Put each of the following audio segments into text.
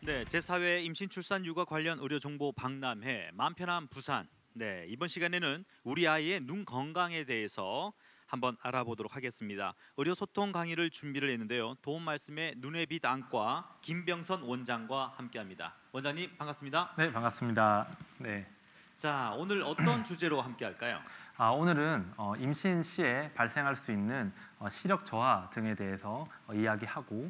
네, 제4회 임신 출산 육아 관련 의료 정보 박람회 맘 편한 부산. 네, 이번 시간에는 우리 아이의 눈 건강에 대해서 한번 알아보도록 하겠습니다. 의료 소통 강의를 준비를 했는데요. 도움 말씀에 눈의 빛 안과 김병선 원장과 함께합니다. 원장님 반갑습니다. 네, 반갑습니다. 네. 자, 오늘 어떤 주제로 함께할까요? 오늘은 임신 시에 발생할 수 있는 시력 저하 등에 대해서 이야기하고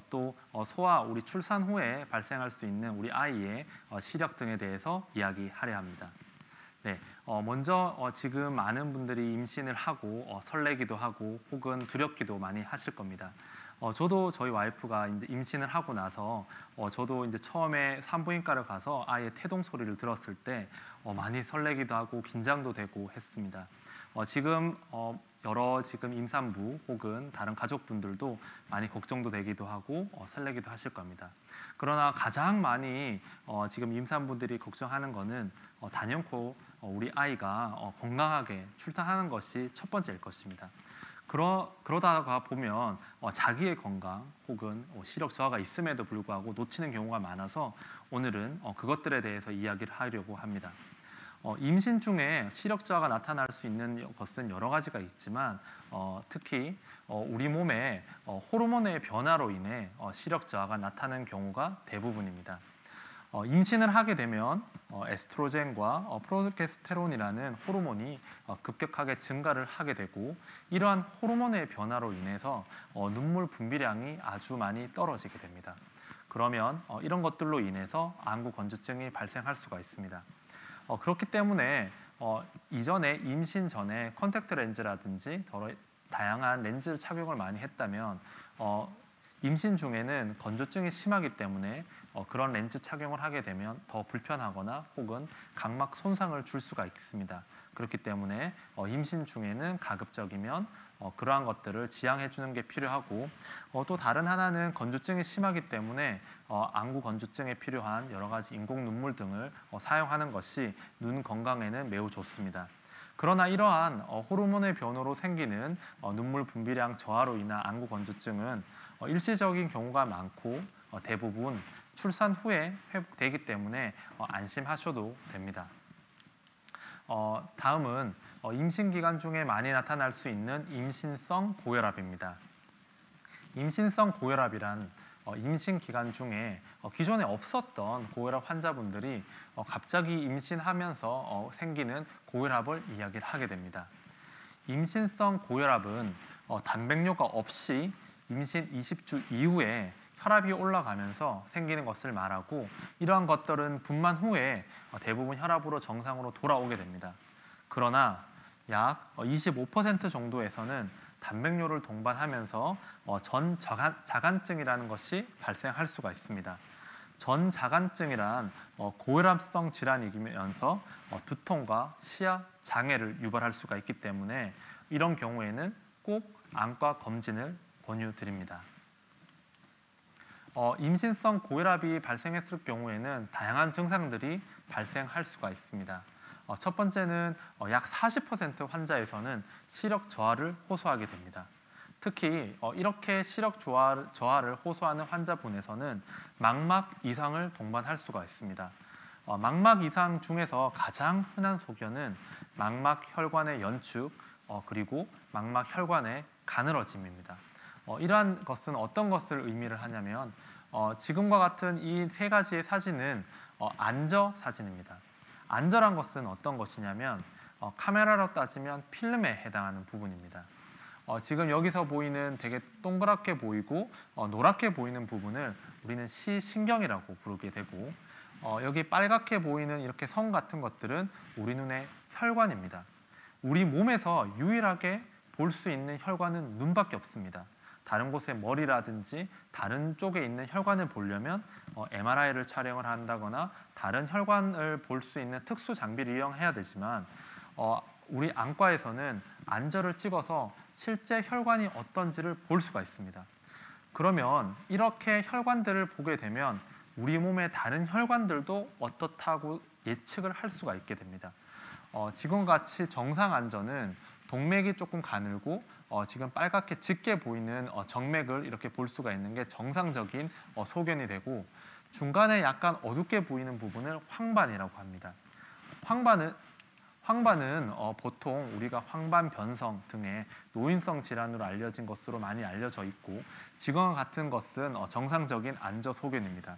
또 소아 우리 출산 후에 발생할 수 있는 우리 아이의 시력 등에 대해서 이야기하려 합니다. 네, 먼저 지금 많은 분들이 임신을 하고 설레기도 하고 혹은 두렵기도 많이 하실 겁니다. 저도 저희 와이프가 이제 임신을 하고 나서 저도 이제 처음에 산부인과를 가서 아이의 태동 소리를 들었을 때 많이 설레기도 하고 긴장도 되고 했습니다. 지금 여러 지금 임산부 혹은 다른 가족분들도 많이 걱정도 되기도 하고 설레기도 하실 겁니다. 그러나 가장 많이 지금 임산부들이 걱정하는 거는 단연코 우리 아이가 건강하게 출산하는 것이 첫 번째일 것입니다. 그러다가 보면 자기의 건강 혹은 시력 저하가 있음에도 불구하고 놓치는 경우가 많아서 오늘은 그것들에 대해서 이야기를 하려고 합니다. 임신 중에 시력 저하가 나타날 수 있는 것은 여러 가지가 있지만 특히 우리 몸의 호르몬의 변화로 인해 시력 저하가 나타나는 경우가 대부분입니다. 임신을 하게 되면 에스트로겐과 프로게스테론이라는 호르몬이 급격하게 증가를 하게 되고 이러한 호르몬의 변화로 인해서 눈물 분비량이 아주 많이 떨어지게 됩니다. 그러면 이런 것들로 인해서 안구 건조증이 발생할 수가 있습니다. 그렇기 때문에 이전에 임신 전에 컨택트 렌즈라든지 다양한 렌즈 착용을 많이 했다면 임신 중에는 건조증이 심하기 때문에 그런 렌즈 착용을 하게 되면 더 불편하거나 혹은 각막 손상을 줄 수가 있습니다. 그렇기 때문에 임신 중에는 가급적이면 그러한 것들을 지양해 주는 게 필요하고 또 다른 하나는 건조증이 심하기 때문에 안구 건조증에 필요한 여러 가지 인공 눈물 등을 사용하는 것이 눈 건강에는 매우 좋습니다. 그러나 이러한 호르몬의 변화로 생기는 눈물 분비량 저하로 인한 안구 건조증은 일시적인 경우가 많고 대부분 출산 후에 회복되기 때문에 안심하셔도 됩니다. 다음은 임신 기간 중에 많이 나타날 수 있는 임신성 고혈압입니다. 임신성 고혈압이란 임신 기간 중에 기존에 없었던 고혈압 환자분들이 갑자기 임신하면서 생기는 고혈압을 이야기를 하게 됩니다. 임신성 고혈압은 단백뇨가 없이 임신 20주 이후에 혈압이 올라가면서 생기는 것을 말하고 이러한 것들은 분만 후에 대부분 혈압으로 정상으로 돌아오게 됩니다. 그러나 약 25% 정도에서는 단백뇨를 동반하면서 전자간증이라는 것이 발생할 수가 있습니다. 전자간증이란 고혈압성 질환이면서 두통과 시야 장애를 유발할 수가 있기 때문에 이런 경우에는 꼭 안과 검진을 권유드립니다. 임신성 고혈압이 발생했을 경우에는 다양한 증상들이 발생할 수가 있습니다. 첫 번째는 약 40% 환자에서는 시력 저하를 호소하게 됩니다. 특히 이렇게 시력 저하를 호소하는 환자분에서는 망막 이상을 동반할 수가 있습니다. 망막 이상 중에서 가장 흔한 소견은 망막 혈관의 연축, 그리고 망막 혈관의 가늘어짐입니다. 이러한 것은 어떤 것을 의미를 하냐면 지금과 같은 이 세 가지의 사진은 안저 사진입니다. 안저란 것은 어떤 것이냐면 카메라로 따지면 필름에 해당하는 부분입니다. 지금 여기서 보이는 되게 동그랗게 보이고 노랗게 보이는 부분을 우리는 시신경이라고 부르게 되고 여기 빨갛게 보이는 이렇게 선 같은 것들은 우리 눈의 혈관입니다. 우리 몸에서 유일하게 볼 수 있는 혈관은 눈밖에 없습니다. 다른 곳에 머리라든지 다른 쪽에 있는 혈관을 보려면 MRI를 촬영을 한다거나 다른 혈관을 볼 수 있는 특수 장비를 이용해야 되지만 우리 안과에서는 안저를 찍어서 실제 혈관이 어떤지를 볼 수가 있습니다. 그러면 이렇게 혈관들을 보게 되면 우리 몸의 다른 혈관들도 어떻다고 예측을 할 수가 있게 됩니다. 지금과 같이 정상 안저는 동맥이 조금 가늘고 지금 빨갛게 짙게 보이는 정맥을 이렇게 볼 수가 있는 게 정상적인 소견이 되고 중간에 약간 어둡게 보이는 부분을 황반이라고 합니다. 황반은 보통 우리가 황반변성 등의 노인성 질환으로 알려진 것으로 많이 알려져 있고 지금과 같은 것은 정상적인 안저 소견입니다.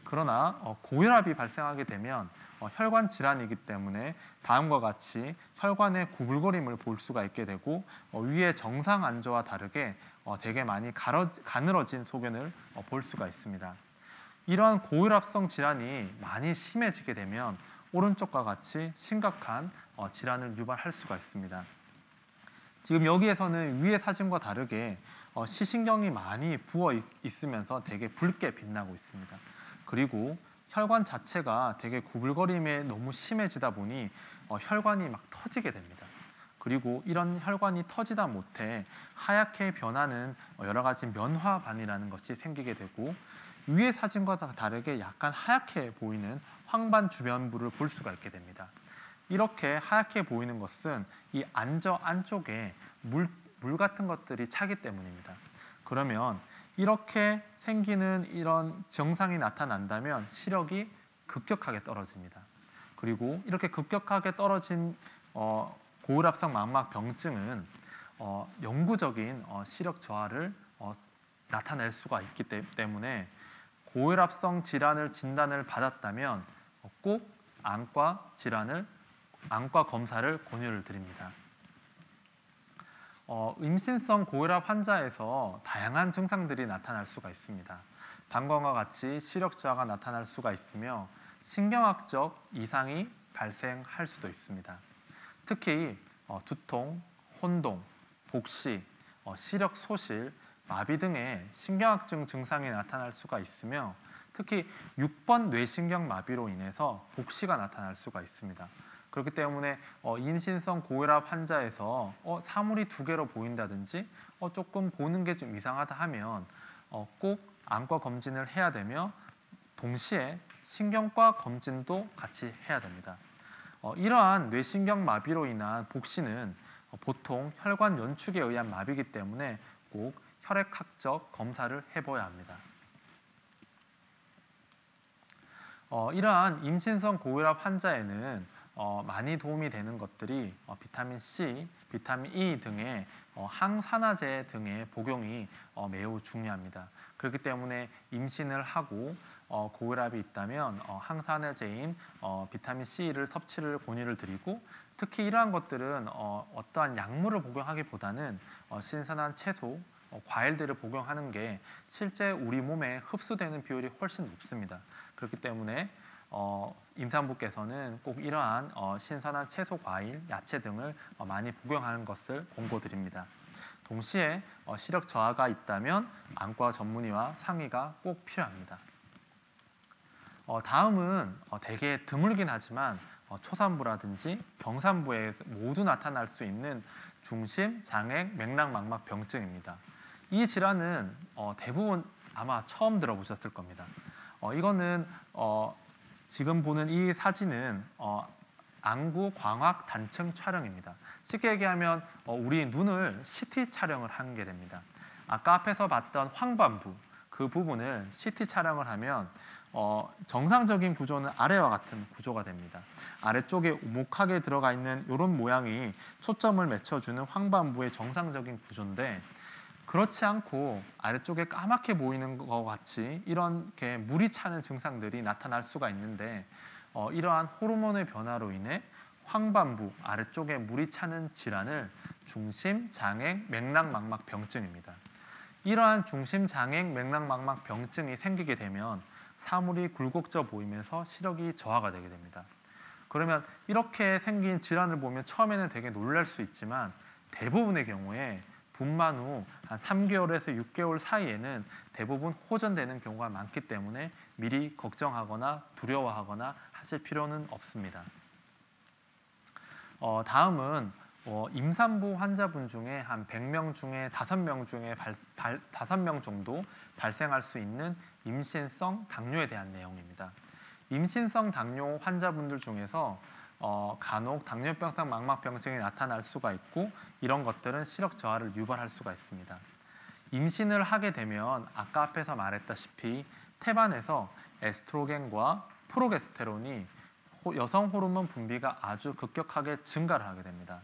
그러나 고혈압이 발생하게 되면 혈관 질환이기 때문에 다음과 같이 혈관의 구불거림을 볼 수가 있게 되고 위에 정상 안저와 다르게 되게 많이 가늘어진 소견을 볼 수가 있습니다. 이러한 고혈압성 질환이 많이 심해지게 되면 오른쪽과 같이 심각한 질환을 유발할 수가 있습니다. 지금 여기에서는 위의 사진과 다르게 시신경이 많이 부어 있으면서 되게 붉게 빛나고 있습니다. 그리고 혈관 자체가 되게 구불거림에 너무 심해지다 보니 혈관이 막 터지게 됩니다. 그리고 이런 혈관이 터지다 못해 하얗게 변하는 여러 가지 면화반이라는 것이 생기게 되고 위의 사진과 다르게 약간 하얗게 보이는 황반 주변부를 볼 수가 있게 됩니다. 이렇게 하얗게 보이는 것은 이 안저 안쪽에 물 같은 것들이 차기 때문입니다. 그러면 이렇게 생기는 이런 증상이 나타난다면 시력이 급격하게 떨어집니다. 그리고 이렇게 급격하게 떨어진 고혈압성 망막병증은 영구적인 시력 저하를 나타낼 수가 있기 때문에 고혈압성 질환을 진단을 받았다면 꼭 안과 검사를 권유를 드립니다. 임신성 고혈압 환자에서 다양한 증상들이 나타날 수가 있습니다. 다음과 같이 시력 저하가 나타날 수가 있으며 신경학적 이상이 발생할 수도 있습니다. 특히 두통, 혼동, 복시, 시력 소실, 마비 등의 신경학적 증상이 나타날 수가 있으며 특히 6번 뇌신경 마비로 인해서 복시가 나타날 수가 있습니다. 그렇기 때문에 임신성 고혈압 환자에서 사물이 두 개로 보인다든지 조금 보는 게 좀 이상하다 하면 꼭 안과 검진을 해야 되며 동시에 신경과 검진도 같이 해야 됩니다. 이러한 뇌신경 마비로 인한 복시는 보통 혈관 연축에 의한 마비이기 때문에 꼭 혈액학적 검사를 해봐야 합니다. 이러한 임신성 고혈압 환자에는 많이 도움이 되는 것들이 비타민 C, 비타민 E 등의 항산화제 등의 복용이 매우 중요합니다. 그렇기 때문에 임신을 하고 고혈압이 있다면 항산화제인 비타민 C를 섭취를 권유를 드리고 특히 이러한 것들은 어떠한 약물을 복용하기보다는 신선한 채소, 과일들을 복용하는 게 실제 우리 몸에 흡수되는 비율이 훨씬 높습니다. 그렇기 때문에 임산부께서는 꼭 이러한 신선한 채소, 과일, 야채 등을 많이 복용하는 것을 권고드립니다. 동시에 시력 저하가 있다면 안과 전문의와 상의가 꼭 필요합니다. 다음은 되게 드물긴 하지만 초산부라든지 경산부에 모두 나타날 수 있는 중심, 장액, 맥락, 망막 병증입니다. 이 질환은 대부분 아마 처음 들어보셨을 겁니다. 이거는 지금 보는 이 사진은 안구 광학 단층 촬영입니다. 쉽게 얘기하면 우리 눈을 CT 촬영을 하는 게 됩니다. 아까 앞에서 봤던 황반부 그 부분을 CT 촬영을 하면 정상적인 구조는 아래와 같은 구조가 됩니다. 아래쪽에 오목하게 들어가 있는 이런 모양이 초점을 맞춰주는 황반부의 정상적인 구조인데 그렇지 않고 아래쪽에 까맣게 보이는 것 같이 이렇게 물이 차는 증상들이 나타날 수가 있는데 이러한 호르몬의 변화로 인해 황반부 아래쪽에 물이 차는 질환을 중심장애 맥락망막 병증입니다. 이러한 중심장애 맥락망막 병증이 생기게 되면 사물이 굴곡져 보이면서 시력이 저하가 되게 됩니다. 그러면 이렇게 생긴 질환을 보면 처음에는 되게 놀랄 수 있지만 대부분의 경우에 분만 후 한 3개월에서 6개월 사이에는 대부분 호전되는 경우가 많기 때문에 미리 걱정하거나 두려워하거나 하실 필요는 없습니다. 다음은 임산부 환자분 중에 한 100명 중에 5명 중에 5명 정도 발생할 수 있는 임신성 당뇨에 대한 내용입니다. 임신성 당뇨 환자분들 중에서 간혹 당뇨병성 망막병증이 나타날 수가 있고 이런 것들은 시력 저하를 유발할 수가 있습니다. 임신을 하게 되면 아까 앞에서 말했다시피 태반에서 에스트로겐과 프로게스테론이 여성 호르몬 분비가 아주 급격하게 증가를 하게 됩니다.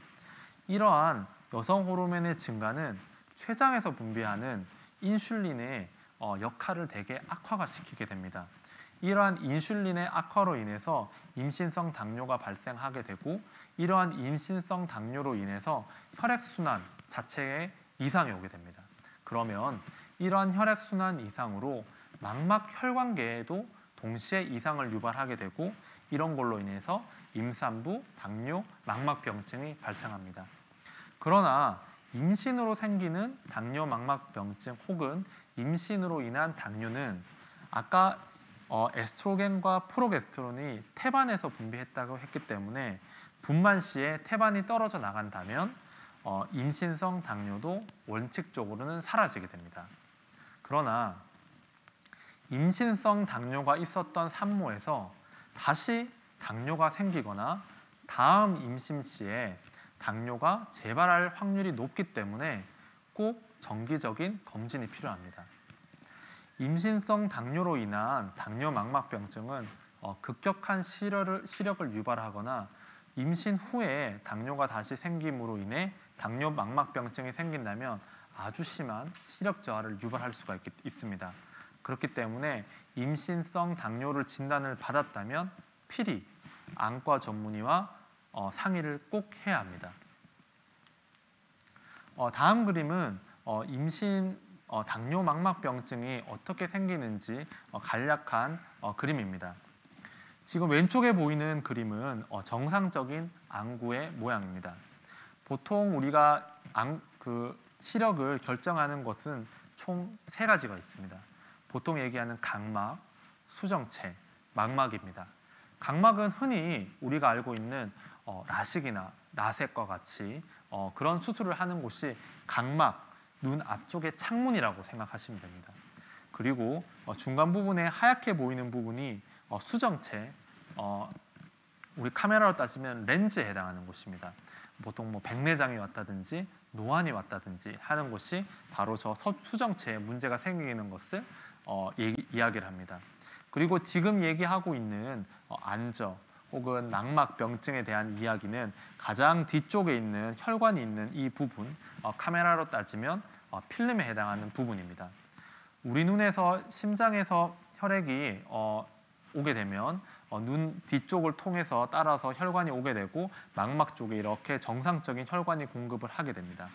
이러한 여성 호르몬의 증가는 췌장에서 분비하는 인슐린의 역할을 되게 악화가 시키게 됩니다. 이러한 인슐린의 악화로 인해서 임신성 당뇨가 발생하게 되고, 이러한 임신성 당뇨로 인해서 혈액순환 자체에 이상이 오게 됩니다. 그러면 이러한 혈액순환 이상으로 망막혈관계에도 동시에 이상을 유발하게 되고, 이런 걸로 인해서 임산부, 당뇨, 망막병증이 발생합니다. 그러나 임신으로 생기는 당뇨 망막병증 혹은 임신으로 인한 당뇨는 아까 에스트로겐과 프로게스테론이 태반에서 분비했다고 했기 때문에 분만 시에 태반이 떨어져 나간다면 임신성 당뇨도 원칙적으로는 사라지게 됩니다. 그러나 임신성 당뇨가 있었던 산모에서 다시 당뇨가 생기거나 다음 임신 시에 당뇨가 재발할 확률이 높기 때문에 꼭 정기적인 검진이 필요합니다. 임신성 당뇨로 인한 당뇨 망막병증은 급격한 시력을 유발하거나 임신 후에 당뇨가 다시 생김으로 인해 당뇨 망막병증이 생긴다면 아주 심한 시력 저하를 유발할 수가 있습니다. 그렇기 때문에 임신성 당뇨를 진단을 받았다면 필히 안과 전문의와 상의를 꼭 해야 합니다. 다음 그림은 임신 당뇨 망막병증이 어떻게 생기는지 간략한 그림입니다. 지금 왼쪽에 보이는 그림은 정상적인 안구의 모양입니다. 보통 우리가 시력을 결정하는 것은 총 3가지가 있습니다. 보통 얘기하는 각막, 수정체, 망막입니다. 각막은 흔히 우리가 알고 있는 라식이나 라섹과 같이 그런 수술을 하는 곳이 각막, 눈 앞쪽의 창문이라고 생각하시면 됩니다. 그리고 중간 부분에 하얗게 보이는 부분이 수정체, 우리 카메라로 따지면 렌즈에 해당하는 곳입니다. 보통 백내장이 왔다든지 노안이 왔다든지 하는 곳이 바로 저 수정체에 문제가 생기는 것을 이야기를 합니다. 그리고 지금 얘기하고 있는 안저 혹은 망막병증에 대한 이야기는 가장 뒤쪽에 있는 혈관이 있는 이 부분, 카메라로 따지면 필름에 해당하는 부분입니다. 우리 눈에서 심장에서 혈액이 오게 되면 눈 뒤쪽을 통해서 따라서 혈관이 오게 되고 망막 쪽에 이렇게 정상적인 혈관이 공급을 하게 됩니다.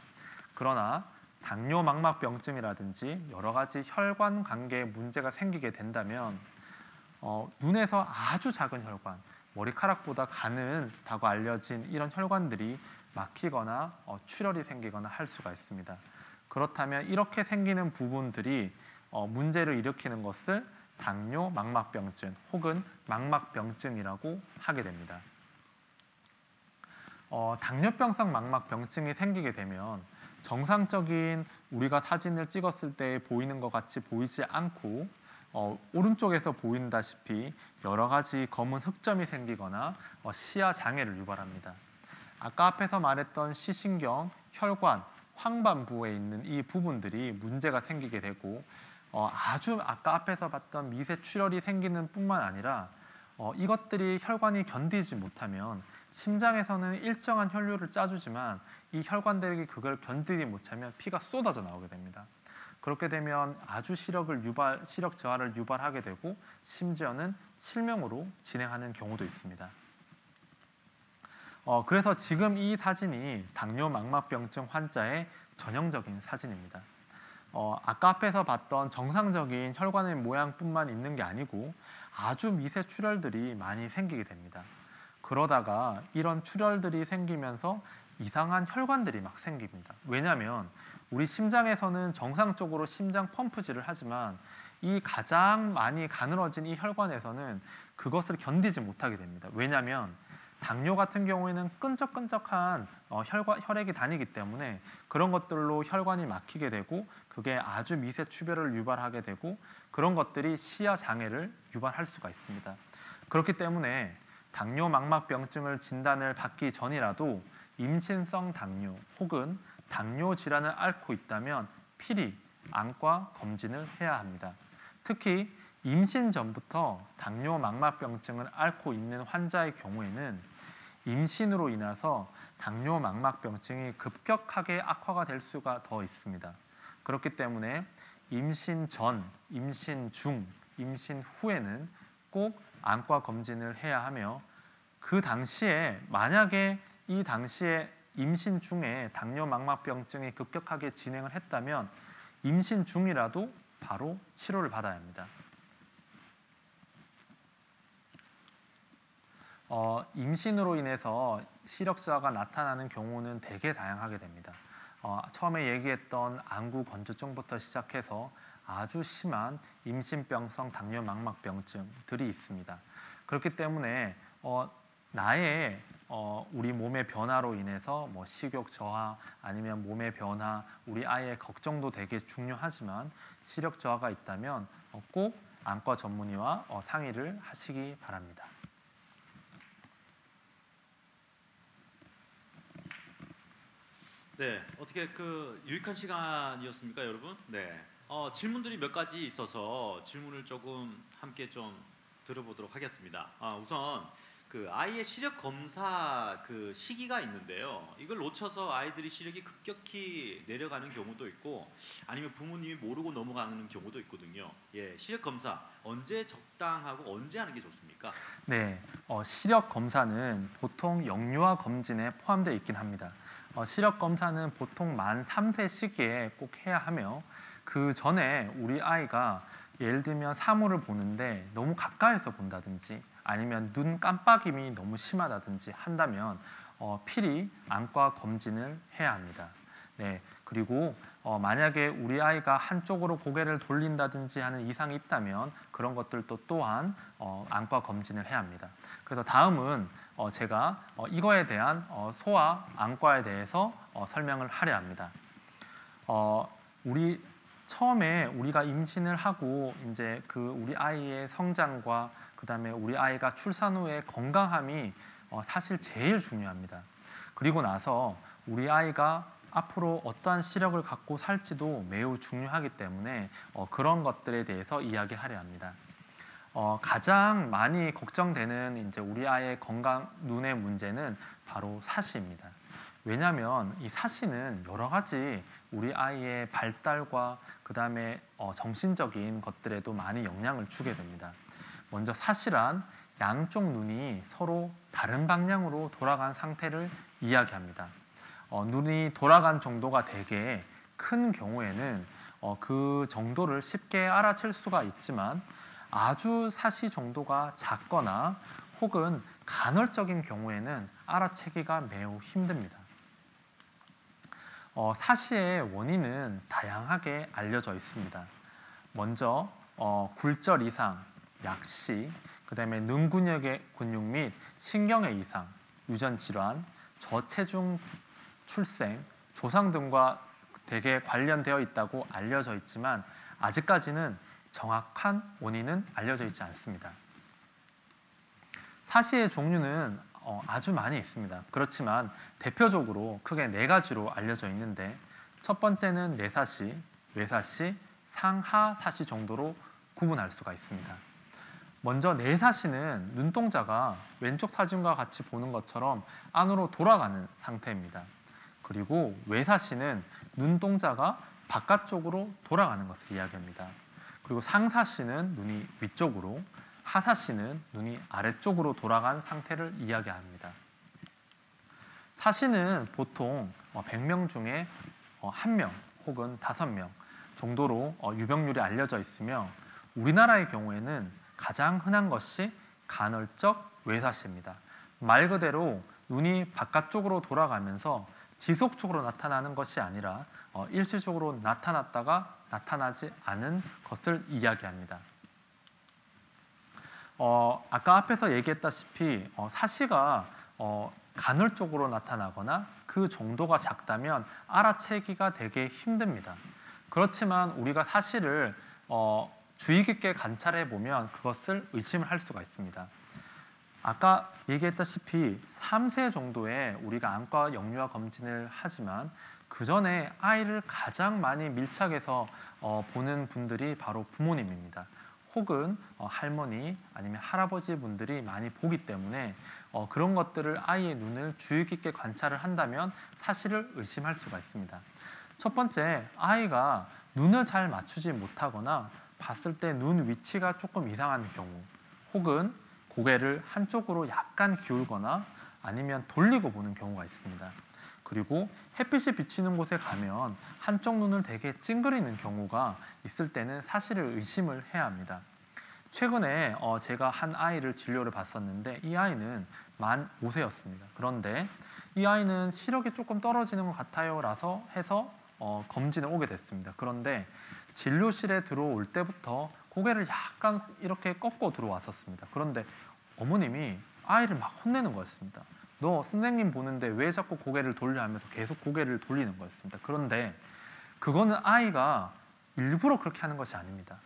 그러나 당뇨 망막병증이라든지 여러 가지 혈관 관계에 문제가 생기게 된다면 눈에서 아주 작은 혈관, 머리카락보다 가늘다고 알려진 이런 혈관들이 막히거나 출혈이 생기거나 할 수가 있습니다. 그렇다면 이렇게 생기는 부분들이 문제를 일으키는 것을 당뇨 망막병증 혹은 망막병증이라고 하게 됩니다. 당뇨병성 망막병증이 생기게 되면 정상적인 우리가 사진을 찍었을 때 보이는 것 같이 보이지 않고 오른쪽에서 보인다시피 여러 가지 검은 흑점이 생기거나 시야 장애를 유발합니다. 아까 앞에서 말했던 시신경, 혈관, 황반부에 있는 이 부분들이 문제가 생기게 되고 아주 아까 앞에서 봤던 미세 출혈이 생기는 뿐만 아니라 이것들이 혈관이 견디지 못하면 심장에서는 일정한 혈류를 짜주지만 이 혈관들이 그걸 견디지 못하면 피가 쏟아져 나오게 됩니다. 그렇게 되면 아주 시력 저하를 유발하게 되고 심지어는 실명으로 진행하는 경우도 있습니다. 그래서 지금 이 사진이 당뇨 망막병증 환자의 전형적인 사진입니다. 아까 앞에서 봤던 정상적인 혈관의 모양뿐만 있는 게 아니고 아주 미세 출혈들이 많이 생기게 됩니다. 그러다가 이런 출혈들이 생기면서 이상한 혈관들이 막 생깁니다. 왜냐하면 우리 심장에서는 정상적으로 심장 펌프질을 하지만 이 가장 많이 가늘어진 이 혈관에서는 그것을 견디지 못하게 됩니다. 왜냐하면 당뇨 같은 경우에는 끈적끈적한 혈액이 다니기 때문에 그런 것들로 혈관이 막히게 되고 그게 아주 미세 출혈을 유발하게 되고 그런 것들이 시야 장애를 유발할 수가 있습니다. 그렇기 때문에 당뇨 망막병증을 진단을 받기 전이라도 임신성 당뇨 혹은 당뇨 질환을 앓고 있다면 필히 안과 검진을 해야 합니다. 특히 임신 전부터 당뇨 망막병증을 앓고 있는 환자의 경우에는 임신으로 인해서 당뇨 망막병증이 급격하게 악화가 될 수가 더 있습니다. 그렇기 때문에 임신 전, 임신 중, 임신 후에는 꼭 안과 검진을 해야 하며, 그 당시에 만약에 이 당시에 임신 중에 당뇨 망막병증이 급격하게 진행을 했다면 임신 중이라도 바로 치료를 받아야 합니다. 임신으로 인해서 시력 저하가 나타나는 경우는 되게 다양하게 됩니다. 처음에 얘기했던 안구 건조증부터 시작해서 아주 심한 임신병성 당뇨 망막병증들이 있습니다. 그렇기 때문에 나의 우리 몸의 변화로 인해서 뭐 식욕 저하 아니면 몸의 변화, 우리 아이의 걱정도 되게 중요하지만 시력 저하가 있다면 꼭 안과 전문의와 상의를 하시기 바랍니다. 네, 어떻게 그 유익한 시간이었습니까, 여러분? 네. 질문들이 몇 가지 있어서 질문을 조금 함께 좀 들어보도록 하겠습니다. 우선 그 아이의 시력 검사 그 시기가 있는데요. 이걸 놓쳐서 아이들이 시력이 급격히 내려가는 경우도 있고, 아니면 부모님이 모르고 넘어가는 경우도 있거든요. 예, 시력 검사 언제 적당하고 언제 하는 게 좋습니까? 네, 시력 검사는 보통 영유아 검진에 포함되어 있긴 합니다. 시력 검사는 보통 만 3세 시기에 꼭 해야 하며, 그 전에 우리 아이가 예를 들면 사물을 보는데 너무 가까이서 본다든지 아니면 눈 깜빡임이 너무 심하다든지 한다면 필히 안과 검진을 해야 합니다. 네, 그리고 만약에 우리 아이가 한쪽으로 고개를 돌린다든지 하는 이상이 있다면 그런 것들도 또한 안과 검진을 해야 합니다. 그래서 다음은 제가 이거에 대한 소아 안과에 대해서 설명을 하려 합니다. 우리 처음에 우리가 임신을 하고 이제 그 우리 아이의 성장과 그다음에 우리 아이가 출산 후의 건강함이 사실 제일 중요합니다. 그리고 나서 우리 아이가 앞으로 어떠한 시력을 갖고 살지도 매우 중요하기 때문에 그런 것들에 대해서 이야기하려 합니다. 가장 많이 걱정되는 이제 우리 아이의 건강 눈의 문제는 바로 사시입니다. 왜냐하면 이 사시는 여러 가지 우리 아이의 발달과 그 다음에 정신적인 것들에도 많이 영향을 주게 됩니다. 먼저 사시란 양쪽 눈이 서로 다른 방향으로 돌아간 상태를 이야기합니다. 눈이 돌아간 정도가 되게 큰 경우에는 그 정도를 쉽게 알아챌 수가 있지만, 아주 사시 정도가 작거나 혹은 간헐적인 경우에는 알아채기가 매우 힘듭니다. 사시의 원인은 다양하게 알려져 있습니다. 먼저 굴절 이상, 약시, 그 다음에 눈 근육의 근육 및 신경의 이상, 유전 질환, 저체중 출생, 조상 등과 되게 관련되어 있다고 알려져 있지만 아직까지는 정확한 원인은 알려져 있지 않습니다. 사시의 종류는 아주 많이 있습니다. 그렇지만 대표적으로 크게 4가지로 알려져 있는데, 첫 번째는 내사시, 외사시, 상하사시 정도로 구분할 수가 있습니다. 먼저 내사시는 눈동자가 왼쪽 사진과 같이 보는 것처럼 안으로 돌아가는 상태입니다. 그리고 외사시는 눈동자가 바깥쪽으로 돌아가는 것을 이야기합니다. 그리고 상사시는 눈이 위쪽으로, 하사시는 눈이 아래쪽으로 돌아간 상태를 이야기합니다. 사시는 보통 100명 중에 1명 혹은 5명 정도로 유병률이 알려져 있으며, 우리나라의 경우에는 가장 흔한 것이 간헐적 외사시입니다. 말 그대로 눈이 바깥쪽으로 돌아가면서 지속적으로 나타나는 것이 아니라 일시적으로 나타났다가 나타나지 않은 것을 이야기합니다. 아까 앞에서 얘기했다시피 사시가 간헐적으로 나타나거나 그 정도가 작다면 알아채기가 되게 힘듭니다. 그렇지만 우리가 사시를 주의 깊게 관찰해 보면 그것을 의심을 할 수가 있습니다. 아까 얘기했다시피 3세 정도에 우리가 안과 영유아 검진을 하지만 그 전에 아이를 가장 많이 밀착해서 보는 분들이 바로 부모님입니다. 혹은 할머니 아니면 할아버지 분들이 많이 보기 때문에 그런 것들을 아이의 눈을 주의 깊게 관찰을 한다면 사실을 의심할 수가 있습니다. 첫 번째, 아이가 눈을 잘 맞추지 못하거나 봤을 때 눈 위치가 조금 이상한 경우, 혹은 고개를 한쪽으로 약간 기울거나 아니면 돌리고 보는 경우가 있습니다. 그리고 햇빛이 비치는 곳에 가면 한쪽 눈을 되게 찡그리는 경우가 있을 때는 사실을 의심을 해야 합니다. 최근에 제가 한 아이를 진료를 받았는데 이 아이는 만 5세였습니다. 그런데 이 아이는 시력이 조금 떨어지는 것 같아요 라서 해서 검진을 오게 됐습니다. 그런데 진료실에 들어올 때부터 고개를 약간 이렇게 꺾고 들어왔었습니다. 그런데 어머님이 아이를 막 혼내는 거였습니다. 너 선생님 보는데 왜 자꾸 고개를 돌려 하면서 계속 고개를 돌리는 거였습니다. 그런데 그거는 아이가 일부러 그렇게 하는 것이 아닙니다.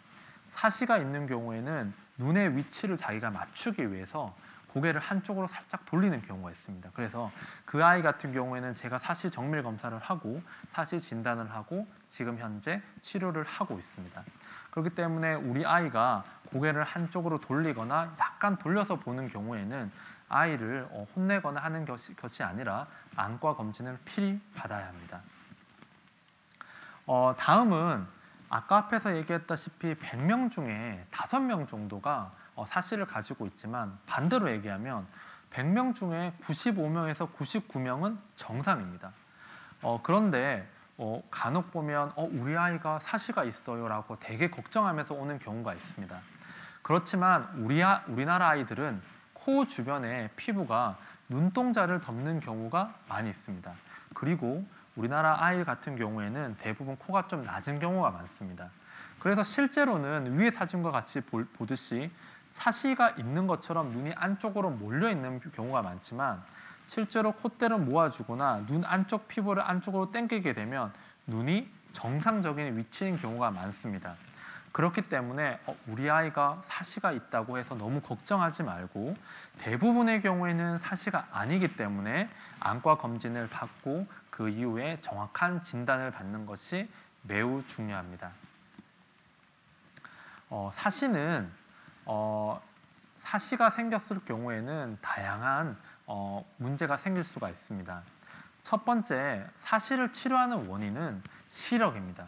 사시가 있는 경우에는 눈의 위치를 자기가 맞추기 위해서 고개를 한쪽으로 살짝 돌리는 경우가 있습니다. 그래서 그 아이 같은 경우에는 제가 사시 정밀 검사를 하고 사시 진단을 하고 지금 현재 치료를 하고 있습니다. 그렇기 때문에 우리 아이가 고개를 한쪽으로 돌리거나 약간 돌려서 보는 경우에는 아이를 혼내거나 하는 것이 아니라 안과 검진을 필히 받아야 합니다. 다음은 아까 앞에서 얘기했다시피 100명 중에 5명 정도가 사실을 가지고 있지만 반대로 얘기하면 100명 중에 95명에서 99명은 정상입니다. 그런데 간혹 보면 우리 아이가 사시가 있어요 라고 되게 걱정하면서 오는 경우가 있습니다. 그렇지만 우리나라 아이들은 코 주변에 피부가 눈동자를 덮는 경우가 많이 있습니다. 그리고 우리나라 아이 같은 경우에는 대부분 코가 좀 낮은 경우가 많습니다. 그래서 실제로는 위의 사진과 같이 보듯이 사시가 있는 것처럼 눈이 안쪽으로 몰려 있는 경우가 많지만 실제로 콧대를 모아주거나 눈 안쪽 피부를 안쪽으로 당기게 되면 눈이 정상적인 위치인 경우가 많습니다. 그렇기 때문에 우리 아이가 사시가 있다고 해서 너무 걱정하지 말고 대부분의 경우에는 사시가 아니기 때문에 안과 검진을 받고 그 이후에 정확한 진단을 받는 것이 매우 중요합니다. 사시는 사시가 생겼을 경우에는 다양한 문제가 생길 수가 있습니다. 첫 번째, 사시를 치료하는 원인은 시력입니다.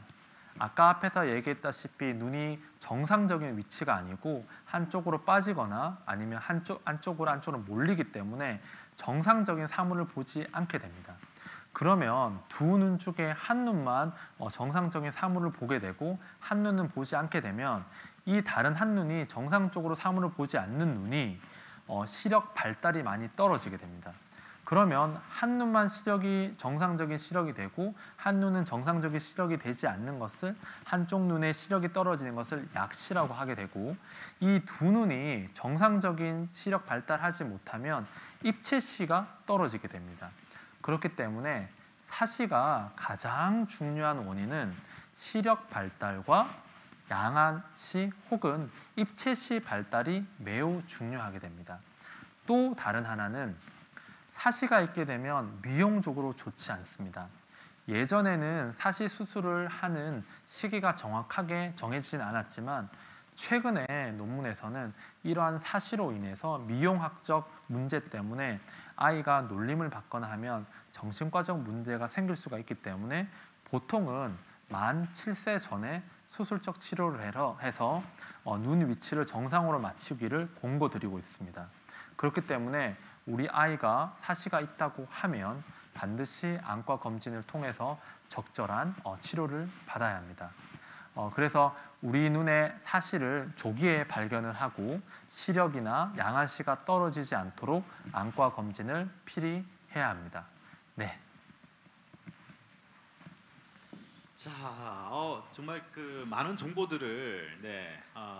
아까 앞에서 얘기했다시피 눈이 정상적인 위치가 아니고 한쪽으로 빠지거나 아니면 안쪽으로 몰리기 때문에 정상적인 사물을 보지 않게 됩니다. 그러면 두 눈 중에 한 눈만 정상적인 사물을 보게 되고 한 눈은 보지 않게 되면 이 다른 한 눈이 정상적으로 사물을 보지 않는 눈이 시력 발달이 많이 떨어지게 됩니다. 그러면 한 눈만 정상적인 시력이 되고 한 눈은 정상적인 시력이 되지 않는 것을 한쪽 눈의 시력이 떨어지는 것을 약시라고 하게 되고 이 두 눈이 정상적인 시력 발달하지 못하면 입체시가 떨어지게 됩니다. 그렇기 때문에 사시가 가장 중요한 원인은 시력 발달과 양안시 혹은 입체시 발달이 매우 중요하게 됩니다. 또 다른 하나는 사시가 있게 되면 미용적으로 좋지 않습니다. 예전에는 사시 수술을 하는 시기가 정확하게 정해지진 않았지만 최근에 논문에서는 이러한 사시로 인해서 미용학적 문제 때문에 아이가 놀림을 받거나 하면 정신과적 문제가 생길 수가 있기 때문에 보통은 만 7세 전에 수술적 치료를 해서 눈 위치를 정상으로 맞추기를 권고드리고 있습니다. 그렇기 때문에 우리 아이가 사시가 있다고 하면 반드시 안과 검진을 통해서 적절한 치료를 받아야 합니다. 그래서 우리 눈의 사시를 조기에 발견을 하고 시력이나 양안시가 떨어지지 않도록 안과 검진을 필히 해야 합니다. 네. 자, 정말 그 많은 정보들을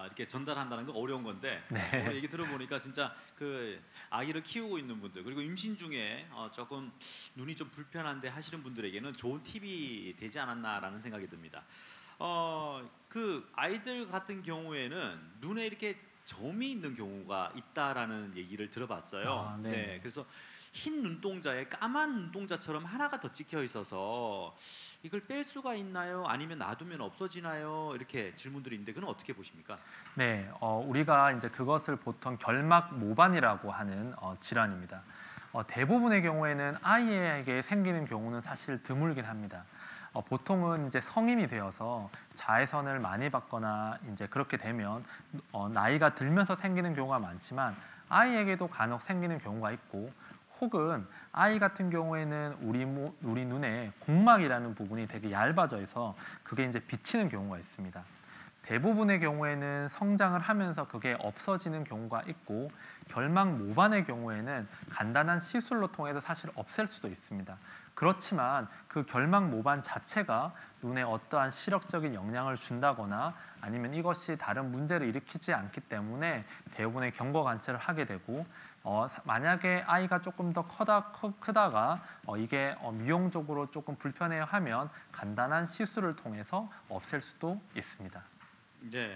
이렇게 전달한다는 거 어려운 건데 네. 오늘 얘기 들어보니까 진짜 그 아기를 키우고 있는 분들 그리고 임신 중에 조금 눈이 좀 불편한데 하시는 분들에게는 좋은 팁이 되지 않았나라는 생각이 듭니다. 그 아이들 같은 경우에는 눈에 이렇게 점이 있는 경우가 있다라는 얘기를 들어봤어요. 네. 그래서 흰 눈동자에 까만 눈동자처럼 하나가 더 찍혀 있어서 이걸 뺄 수가 있나요? 아니면 놔두면 없어지나요? 이렇게 질문들이 있는데 그건 어떻게 보십니까? 네, 우리가 이제 그것을 보통 결막 모반이라고 하는 질환입니다. 대부분의 경우에는 아이에게 생기는 경우는 사실 드물긴 합니다. 보통은 이제 성인이 되어서 자외선을 많이 받거나 이제 그렇게 되면 나이가 들면서 생기는 경우가 많지만 아이에게도 간혹 생기는 경우가 있고 혹은 아이 같은 경우에는 우리 눈에 공막이라는 부분이 되게 얇아져 있어 그게 이제 비치는 경우가 있습니다. 대부분의 경우에는 성장을 하면서 그게 없어지는 경우가 있고 결막 모반의 경우에는 간단한 시술로 통해서 사실 없앨 수도 있습니다. 그렇지만 그 결막 모반 자체가 눈에 어떠한 시력적인 영향을 준다거나 아니면 이것이 다른 문제를 일으키지 않기 때문에 대부분의 경과 관찰을 하게 되고 만약에 아이가 조금 더 크다가 이게 미용적으로 조금 불편해야 하면 간단한 시술을 통해서 없앨 수도 있습니다. 네.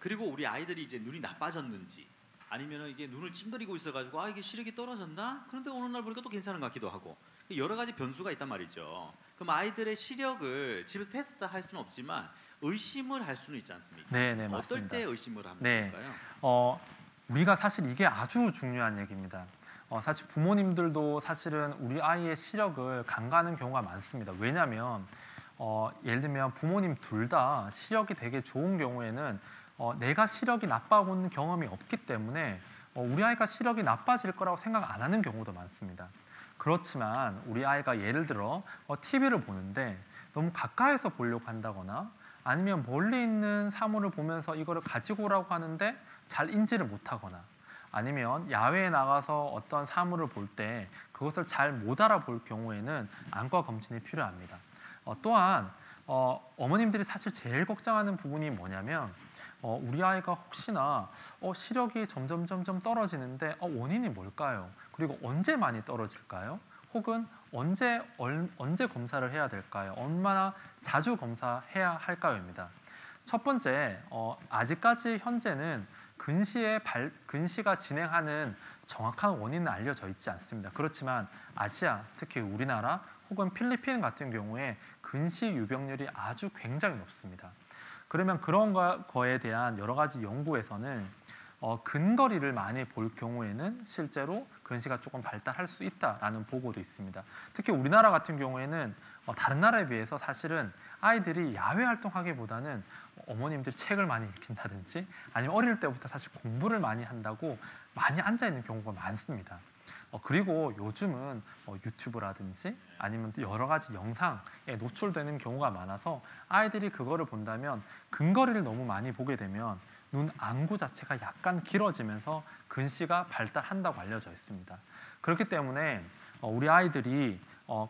그리고 우리 아이들이 이제 눈이 나빠졌는지 아니면은 이게 눈을 찡그리고 있어가지고 아 이게 시력이 떨어졌나? 그런데 어느 날 보니까 또 괜찮은 것 같기도 하고 여러 가지 변수가 있단 말이죠. 그럼 아이들의 시력을 집에서 테스트할 수는 없지만 의심을 할 수는 있지 않습니까? 네, 네, 어떨 맞습니다. 때 의심을 하면 네, 좋을까요? 우리가 사실 이게 아주 중요한 얘기입니다. 사실 부모님들도 사실은 우리 아이의 시력을 간과하는 경우가 많습니다. 왜냐하면 예를 들면 부모님 둘 다 시력이 되게 좋은 경우에는 내가 시력이 나빠하고 있는 경험이 없기 때문에 우리 아이가 시력이 나빠질 거라고 생각 안 하는 경우도 많습니다. 그렇지만 우리 아이가 예를 들어 TV를 보는데 너무 가까이서 보려고 한다거나 아니면 멀리 있는 사물을 보면서 이거를 가지고 오라고 하는데 잘 인지를 못하거나 아니면 야외에 나가서 어떤 사물을 볼 때 그것을 잘 못 알아볼 경우에는 안과 검진이 필요합니다. 또한 어머님들이 사실 제일 걱정하는 부분이 뭐냐면 우리 아이가 혹시나 시력이 점점 떨어지는데 원인이 뭘까요? 그리고 언제 많이 떨어질까요? 혹은 언제 검사를 해야 될까요? 얼마나 자주 검사해야 할까요?입니다. 첫 번째, 아직까지 현재는 근시가 진행하는 정확한 원인은 알려져 있지 않습니다. 그렇지만 아시아, 특히 우리나라 혹은 필리핀 같은 경우에 근시 유병률이 아주 굉장히 높습니다. 그러면 그런 거에 대한 여러 가지 연구에서는 근거리를 많이 볼 경우에는 실제로 근시가 조금 발달할 수 있다라는 보고도 있습니다. 특히 우리나라 같은 경우에는 다른 나라에 비해서 사실은 아이들이 야외 활동하기보다는 어머님들이 책을 많이 읽힌다든지 아니면 어릴 때부터 사실 공부를 많이 한다고 많이 앉아 있는 경우가 많습니다. 그리고 요즘은 유튜브라든지 아니면 또 여러 가지 영상에 노출되는 경우가 많아서 아이들이 그거를 본다면 근거리를 너무 많이 보게 되면 눈 안구 자체가 약간 길어지면서 근시가 발달한다고 알려져 있습니다. 그렇기 때문에 우리 아이들이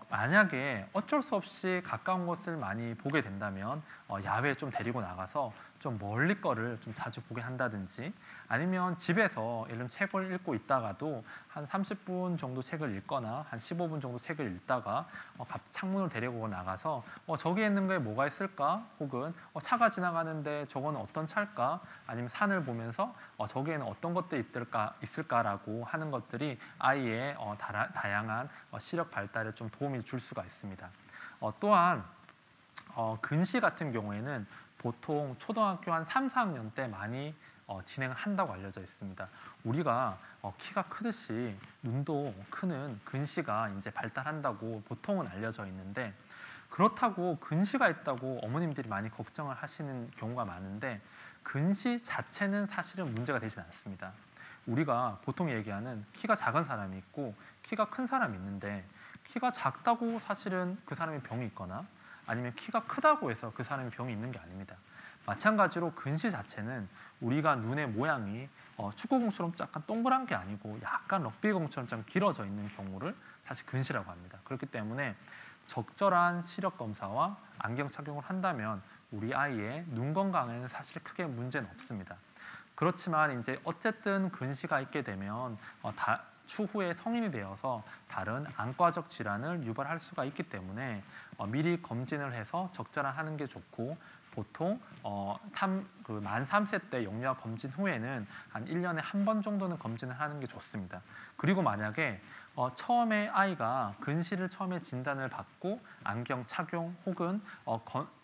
만약에 어쩔 수 없이 가까운 곳을 많이 보게 된다면 야외에 좀 데리고 나가서 좀 멀리 거를 좀 자주 보게 한다든지 아니면 집에서 예를 들면 책을 읽고 있다가도 한 30분 정도 책을 읽거나 한 15분 정도 책을 읽다가 창문을 데리고 나가서 저기에 있는 게 뭐가 있을까? 혹은 차가 지나가는데 저건 어떤 차일까? 아니면 산을 보면서 저기에는 어떤 것들이 있을까라고 하는 것들이 아이의 다양한 시력 발달에 좀 도움이 줄 수가 있습니다. 또한 근시 같은 경우에는 보통 초등학교 한 3, 4학년 때 많이 진행을 한다고 알려져 있습니다. 우리가 키가 크듯이 눈도 크는 근시가 이제 발달한다고 보통은 알려져 있는데 그렇다고 근시가 있다고 어머님들이 많이 걱정을 하시는 경우가 많은데 근시 자체는 사실은 문제가 되진 않습니다. 우리가 보통 얘기하는 키가 작은 사람이 있고 키가 큰 사람이 있는데 키가 작다고 사실은 그 사람이 병이 있거나 아니면 키가 크다고 해서 그 사람이 병이 있는 게 아닙니다. 마찬가지로 근시 자체는 우리가 눈의 모양이 축구공처럼 약간 동그란 게 아니고 약간 럭비공처럼 좀 길어져 있는 경우를 사실 근시라고 합니다. 그렇기 때문에 적절한 시력 검사와 안경 착용을 한다면 우리 아이의 눈 건강에는 사실 크게 문제는 없습니다. 그렇지만 이제 어쨌든 근시가 있게 되면 추후에 성인이 되어서 다른 안과적 질환을 유발할 수가 있기 때문에 미리 검진을 해서 적절하는 게 좋고, 보통 만 3세 때 영유아 검진 후에는 한 1년에 한 번 정도는 검진을 하는 게 좋습니다. 그리고 만약에 처음에 아이가 근시를 처음에 진단을 받고 안경 착용 혹은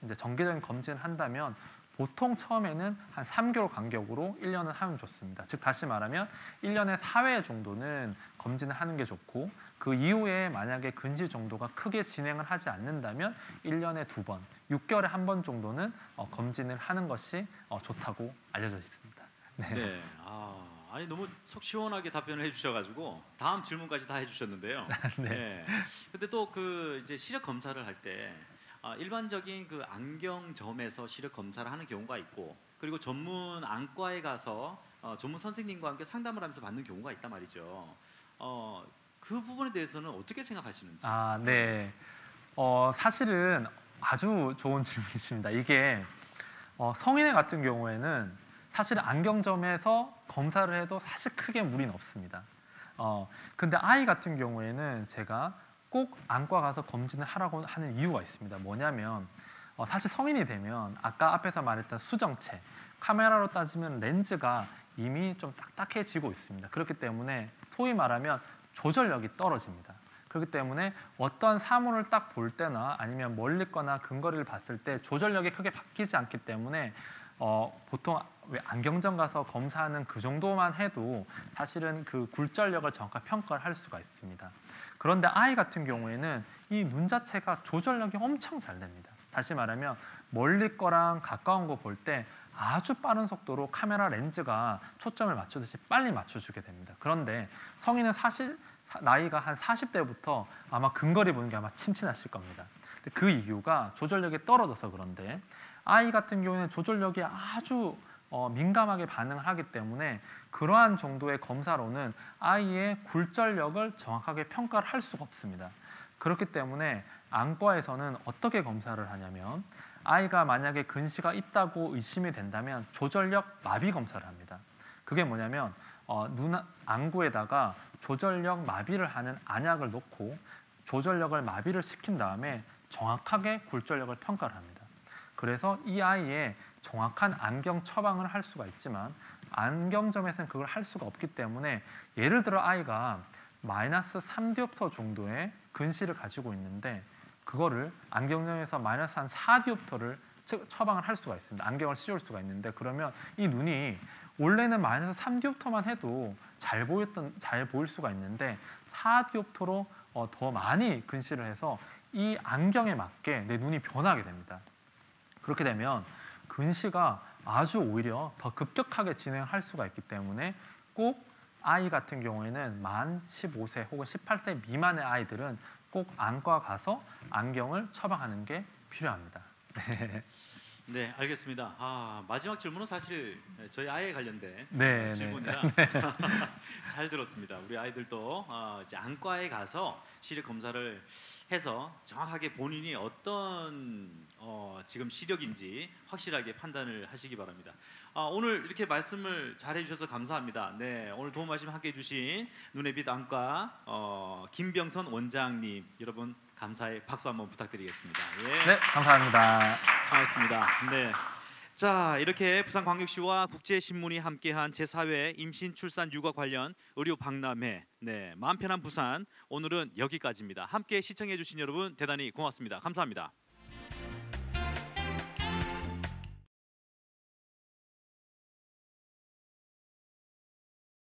이제 정기적인 검진을 한다면 보통 처음에는 한 3개월 간격으로 1년은 하면 좋습니다. 즉 다시 말하면 1년에 4회 정도는 검진을 하는 게 좋고, 그 이후에 만약에 근시 정도가 크게 진행을 하지 않는다면 1년에 2번, 6개월에 한 번 정도는 검진을 하는 것이 좋다고 알려져 있습니다. 네. 네. 아니 너무 속 시원하게 답변을 해주셔가지고 다음 질문까지 다 해주셨는데요. 네. 네. 근데 또 그 이제 시력 검사를 할 때 일반적인 그 안경점에서 시력 검사를 하는 경우가 있고, 그리고 전문 안과에 가서 전문 선생님과 함께 상담을 하면서 받는 경우가 있단 말이죠. 그 부분에 대해서는 어떻게 생각하시는지? 네. 사실은 아주 좋은 질문이십니다. 이게 성인 같은 경우에는 사실 안경점에서 검사를 해도 사실 크게 무리는 없습니다. 근데 아이 같은 경우에는 제가 꼭 안과 가서 검진을 하라고 하는 이유가 있습니다. 뭐냐면 사실 성인이 되면 아까 앞에서 말했던 수정체, 카메라로 따지면 렌즈가 이미 좀 딱딱해지고 있습니다. 그렇기 때문에 소위 말하면 조절력이 떨어집니다. 그렇기 때문에 어떤 사물을 딱 볼 때나 아니면 멀리 거나 근거리를 봤을 때 조절력이 크게 바뀌지 않기 때문에 보통 왜 안경점 가서 검사하는 그 정도만 해도 사실은 그 굴절력을 정확하게 평가를 할 수가 있습니다. 그런데 아이 같은 경우에는 이 눈 자체가 조절력이 엄청 잘 됩니다. 다시 말하면 멀리 거랑 가까운 거 볼 때 아주 빠른 속도로 카메라 렌즈가 초점을 맞추듯이 빨리 맞춰주게 됩니다. 그런데 성인은 사실 나이가 한 40대부터 아마 근거리 보는 게 아마 침침하실 겁니다. 그 이유가 조절력이 떨어져서 그런데, 아이 같은 경우에는 조절력이 아주 민감하게 반응을 하기 때문에 그러한 정도의 검사로는 아이의 굴절력을 정확하게 평가를 할 수가 없습니다. 그렇기 때문에 안과에서는 어떻게 검사를 하냐면, 아이가 만약에 근시가 있다고 의심이 된다면 조절력 마비 검사를 합니다. 그게 뭐냐면 눈 안구에다가 조절력 마비를 하는 안약을 놓고 조절력을 마비를 시킨 다음에 정확하게 굴절력을 평가를 합니다. 그래서 이 아이의 정확한 안경 처방을 할 수가 있지만 안경점에서는 그걸 할 수가 없기 때문에, 예를 들어 아이가 마이너스 3디옵터 정도의 근시를 가지고 있는데 그거를 안경점에서 마이너스 한 4디옵터를 처방을 할 수가 있습니다. 안경을 씌울 수가 있는데, 그러면 이 눈이 원래는 마이너스 3디옵터만 해도 잘 보일 수가 있는데 4디옵터로 더 많이 근시를 해서 이 안경에 맞게 내 눈이 변하게 됩니다. 그렇게 되면 근시가 아주 오히려 더 급격하게 진행할 수가 있기 때문에 꼭 아이 같은 경우에는 만 15세 혹은 18세 미만의 아이들은 꼭 안과 가서 안경을 처방하는 게 필요합니다. 네. 네, 알겠습니다. 마지막 질문은 사실 저희 아이에 관련된 네, 질문이라 잘 들었습니다. 우리 아이들도 이제 안과에 가서 시력 검사를 해서 정확하게 본인이 어떤 지금 시력인지 확실하게 판단을 하시기 바랍니다. 오늘 이렇게 말씀을 잘 해주셔서 감사합니다. 네, 오늘 도움 말씀 함께 해주신 눈의 빛 안과 김병선 원장님, 여러분 감사의 박수 한번 부탁드리겠습니다. 예. 네, 감사합니다. 반갑습니다. 네. 자, 이렇게 부산광역시와 국제신문이 함께한 제4회 임신, 출산, 육아 관련 의료 박람회, 네, 마음 편한 부산, 오늘은 여기까지입니다. 함께 시청해 주신 여러분 대단히 고맙습니다. 감사합니다.